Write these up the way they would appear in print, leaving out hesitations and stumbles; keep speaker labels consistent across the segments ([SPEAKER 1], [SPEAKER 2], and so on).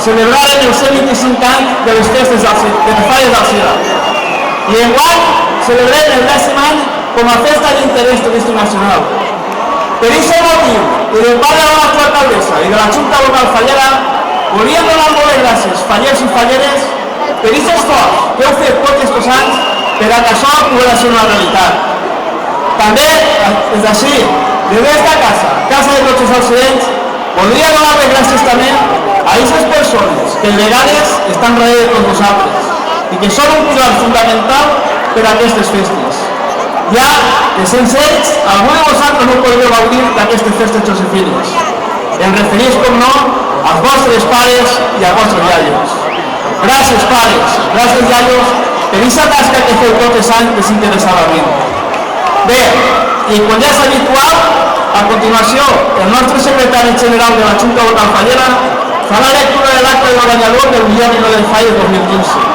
[SPEAKER 1] celebraren els 125 anys de les festes de les Falles d'Alzira. I enguany celebrem el 10è any com a festa d'interès turístic nacional. Per aquest motiu, i de part de la nostra alcaldessa i de la Junta Local Fallera, volíem donar moltes gràcies, fallers i falleres, per aquest esforç que heu fet tots aquests anys per a que això pugui ser una realitat. També, des d'ací, des d'esta casa de tots els alzirens, voldria donar les gràcies també a aquestes persones que de vegades estan darrere de tots vosaltres i que són un pilar fundamental per a aquestes festes. Ja que sense ells, algú de vosaltres no podríeu gaudir d'aquestes festes josefines. Em referís, com no, als vostres pares i als vostres iaios. Gràcies, pares, gràcies, iaios, per aquesta tasca que feu tots els anys desinteressadament. Bé, i com ja és habitual, a continuació, el nostre secretari general de la Junta Local Fallera farà lectura de l'acte del guanyador del millor Vino del Falles 2015,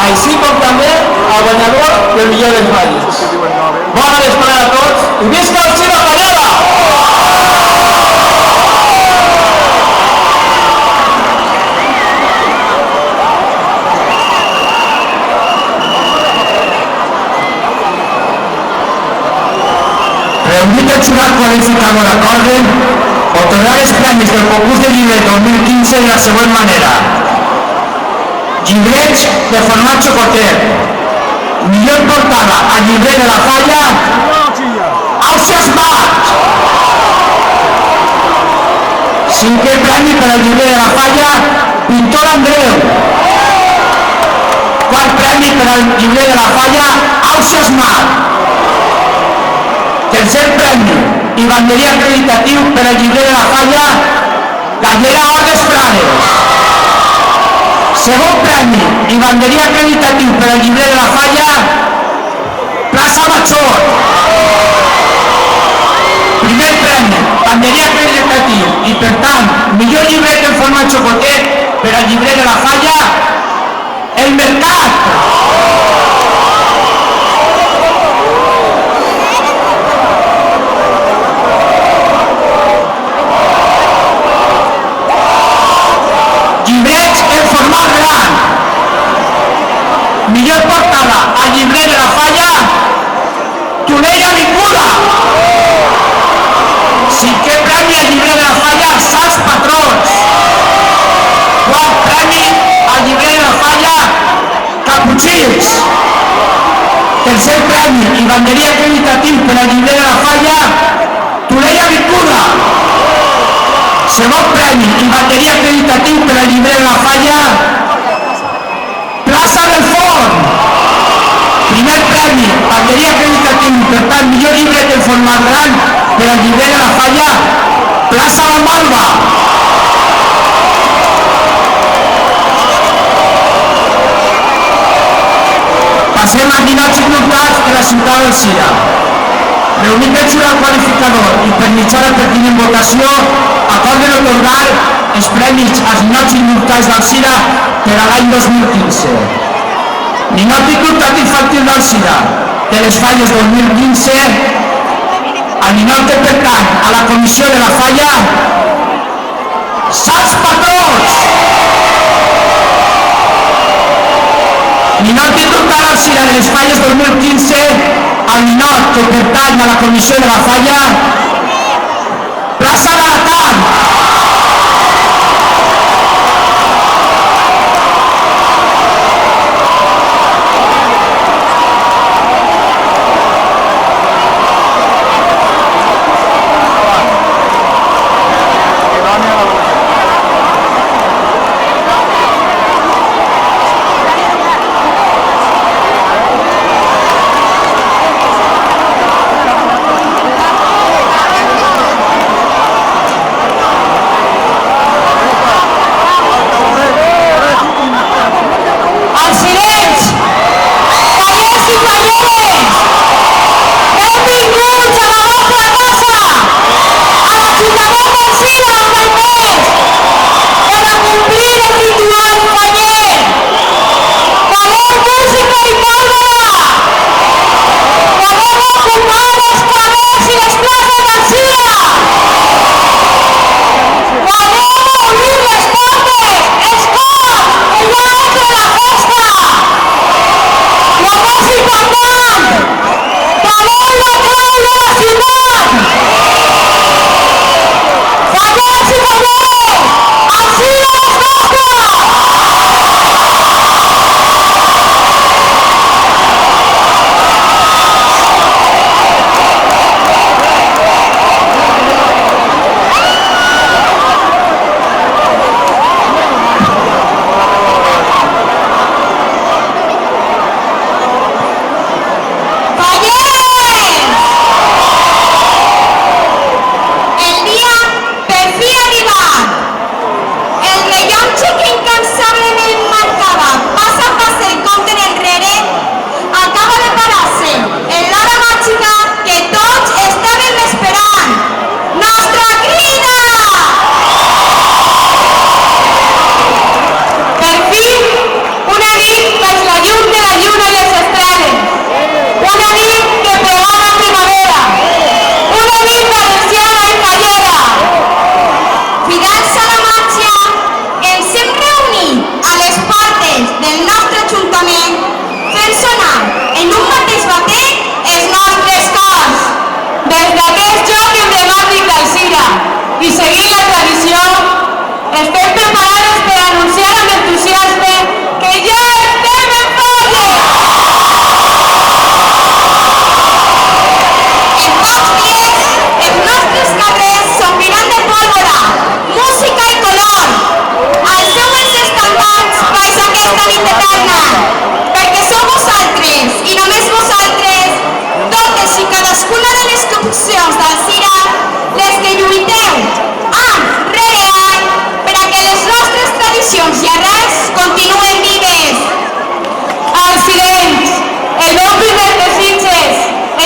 [SPEAKER 1] així com també el guanyador del millor dels Valles. Bona vesprada a tots i visca Alzira Fallera!
[SPEAKER 2] Reunit el jurat qualificador acorden otorgar els premis del concurs de llibret 2015 de la següent manera: llibrets de format xocoter, millor portada a llibret de la Falla, Ausias Mat. 5è premi per al llibret de la Falla, Pintor Andreu. 4º premi per al llibret de la Falla, Ausias Mat. 3è premi i banderí acreditatiu per al llibret de la Falla, Gallera Ordes Frares. 2è premi i banderí acreditatiu per al llibret de la Falla, Plaça Major. 1è premi, banderí acreditatiu i per tant millor llibret en format xocotet per al llibret de la Falla, El Mercat. Llibrets en format gran. Millor portada al llibret de la Falla, Tunella Vinguda. 5è premi al llibret de la Falla, Sants Patrons. 4º premi al llibret de la Falla, Caputxins. 3è premi i banderí acreditatiu per al llibret de la Falla, Tunella Vinguda. 2è premi i banderí acreditatiu per al llibret de la Falla, Plaça del Forn. 1è premi, banderí acreditatiu i per tant millor llibret en format gran per al llibret de la Falla, Plaça la Malva. Passem als ninots i notats de la ciutat d'Alzira. Reunit el jurat qualificador i per mitjà de pertinent votació, acorden otorgar els premis als ninots i nottats d'Alzira per a l'any 2015. Ninot i notat infantil d'Alzira de les Falles 2015, al ninot que pertany a la comissió de la Falla, Sants Patrons. Ninot i notat d'Alzira de les Falles 2015, al ninot que pertany a la comissió de la Falla, Plaça d'Alacant.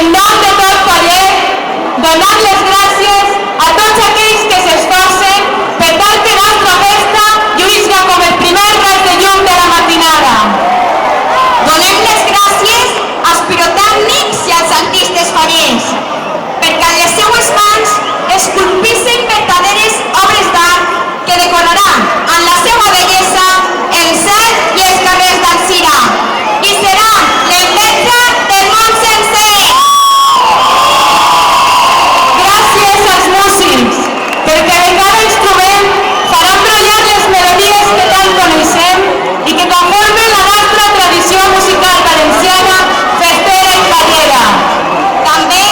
[SPEAKER 3] en nom de tot Follet, donant les gràcies a tots aquells que s'esforcen per tal que nostra festa lluïsca com el primer raig de llum de la matinada.
[SPEAKER 4] Donem les gràcies als pirotècnics i als artistes fallers, perquè en les seues mans esculpissen verdaderes obres d'art que decoraran amb la seva bellesa el cel i els carrers d'Alzira i seran l'embletxa del món sencer.
[SPEAKER 3] Gràcies als músics, perquè de cada instrument faran brollar les melodies que tant coneixem i que conformen la nostra tradició musical valenciana, festera i fallera.
[SPEAKER 4] També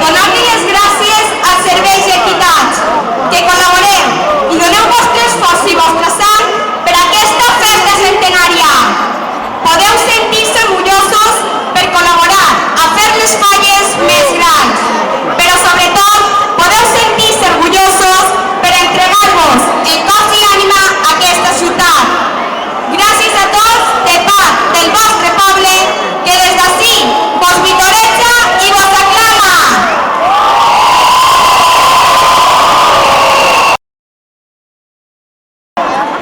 [SPEAKER 4] donar-li les gràcies als serveis i entitats que col·laboreu i doneu vostre esforç i vostra sang per aquesta festa centenària. Podeu sentir-se orgullosos per col·laborar a fer les falles més grans, però sobretot podeu sentir-se orgullosos per entregar-vos el cos i l'ànima a aquesta ciutat. Gràcies a tots de part del vostre poble que des d'ací vos vitoreja i vos aclama.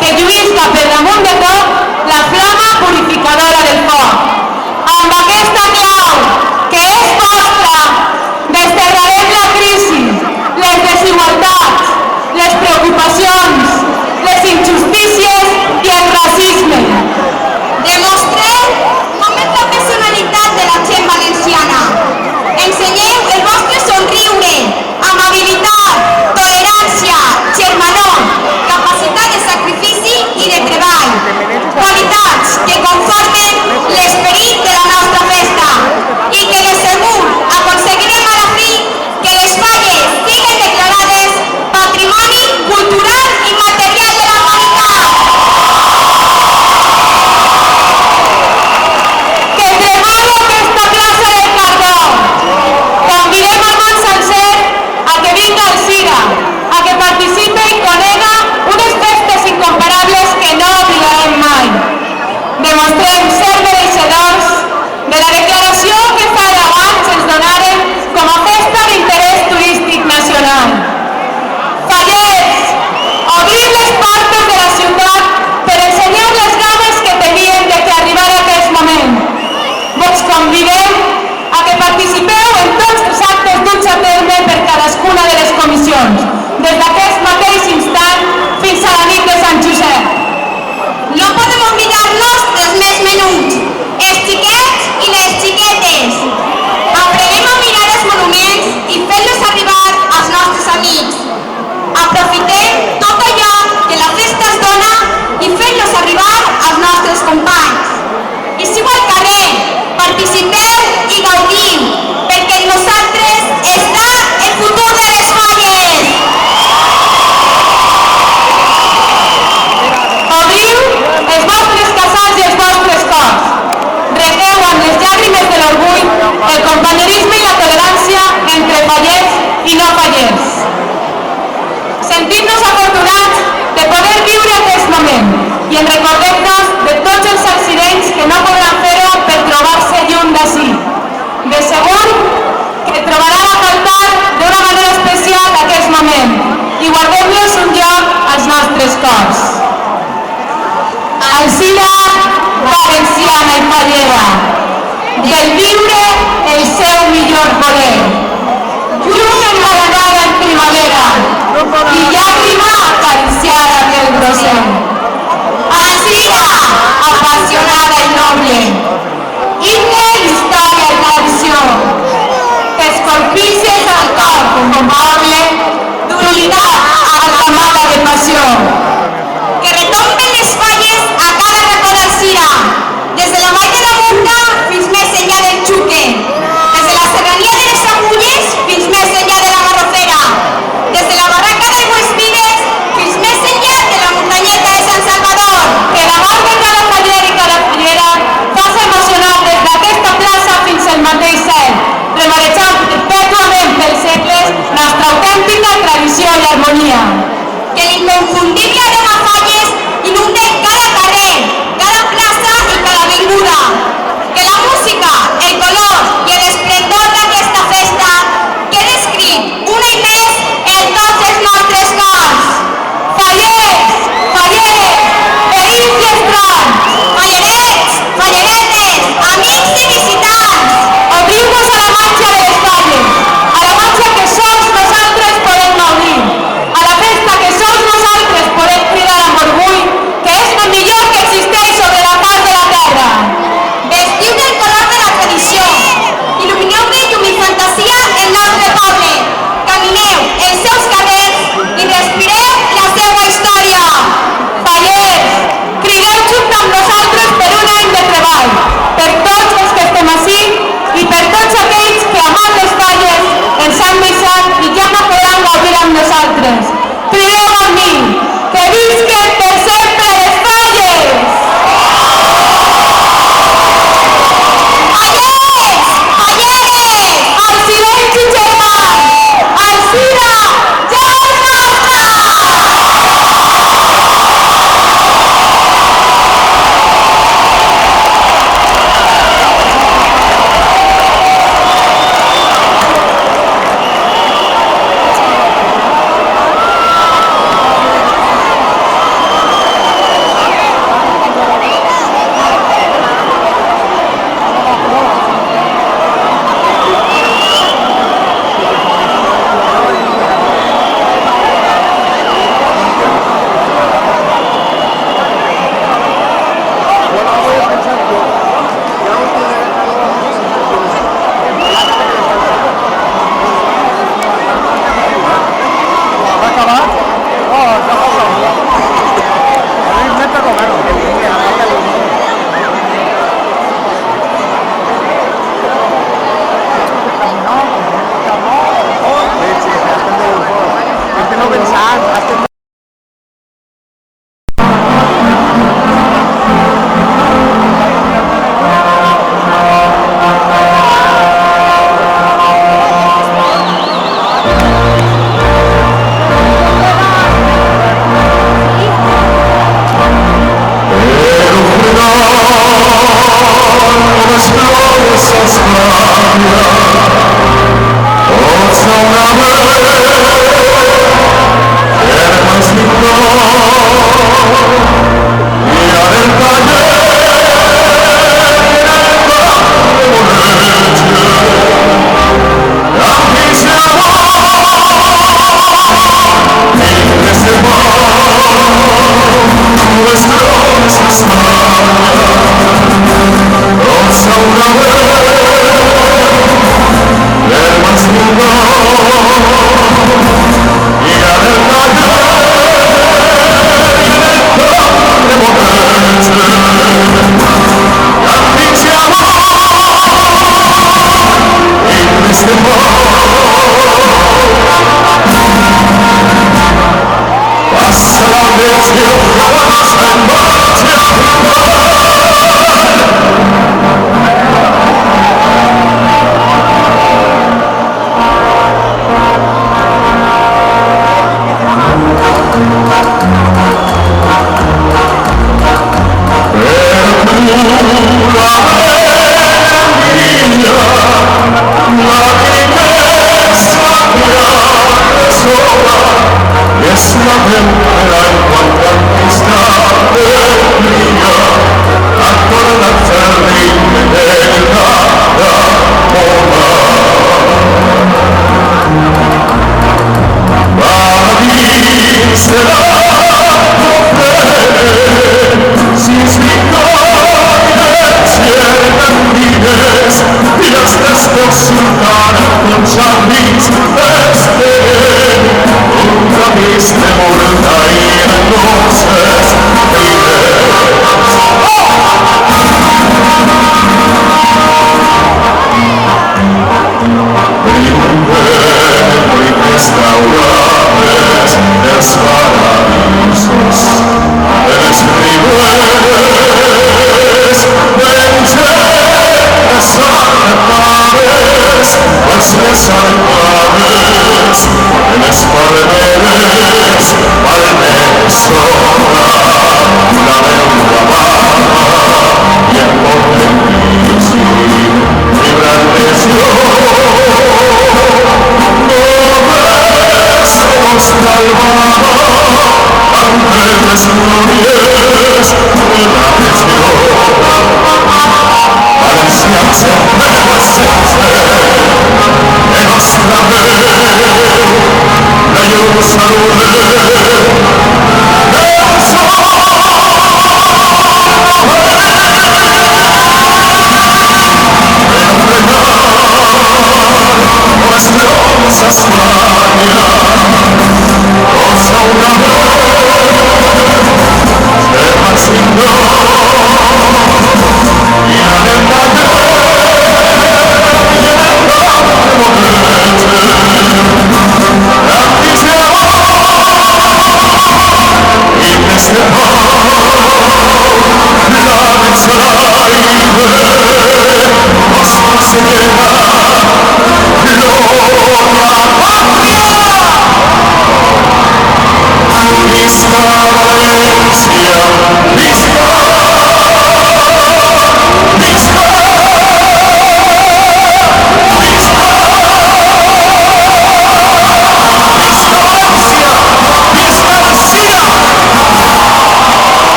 [SPEAKER 3] Que lluïsca per damunt de tot la flama purificadora del foc. Amb aquesta clau, que és vostra, desterrarem la crisi, les desigualtats, les preocupacions, les injustícies i el racisme.
[SPEAKER 4] Demostreu com és la personalitat de la gent valenciana. Ensenyeu el vostre somriure, amabilitat, tolerància, germanor, capacitat de sacrifici i de treball. Qualitats que conformen l'esperit de la nostra festa i que de segur aconseguirem a la fi que les falles siguin declarades Patrimoni Cultural i Material de la Humanitat.
[SPEAKER 3] Que treballi aquesta plaça del Cardó. Convidem al món sencer a que vingui a Alzira, a que participe i conega unes festes incomparables que no oblidarem mai. Demostrem ser mereixedors de la declaració que fa 10 anys ens donaren com a festa d'interès turístic nacional. Fallers, obrir les portes de la ciutat per ensenyar les ganes que teníem de que arribara aquest moment. Vos convidem a que participeu en tots els actes duts a terme per cadascuna de les comissions, des d'aquest mateix instant fins a la nit de Sant Josep.
[SPEAKER 4] No podem oblidar-nos dels més menuts, els xiquets i les xiquetes. Aprenem a mirar els monuments i fem-los arribar als nostres amics. Aprofitem tot allò que la festa es dona i fem-los arribar als nostres companys. I si al carrer, participeu i gaudim, perquè en nosaltres està el futur de les falles.
[SPEAKER 3] Obriu els vostres casals i els vostres cors. Regueu amb les llàgrimes de l'orgull el companyerisme i la tolerància entre fallers i no fallers. Sentim-nos afortunats de poder viure aquest moment i en recordem-nos de tots els accidents que no podran fer-ho per trobar-se lluny d'ací. De segur que trobaran a faltar d'una manera especial aquest moment i guardem-los un lloc als nostres cors. Alzira, valenciana i fallera, del viure el seu millor voler. Llum engalanada en primavera i llàgrima acariciada pel roser. Alzira, apassionada i noble,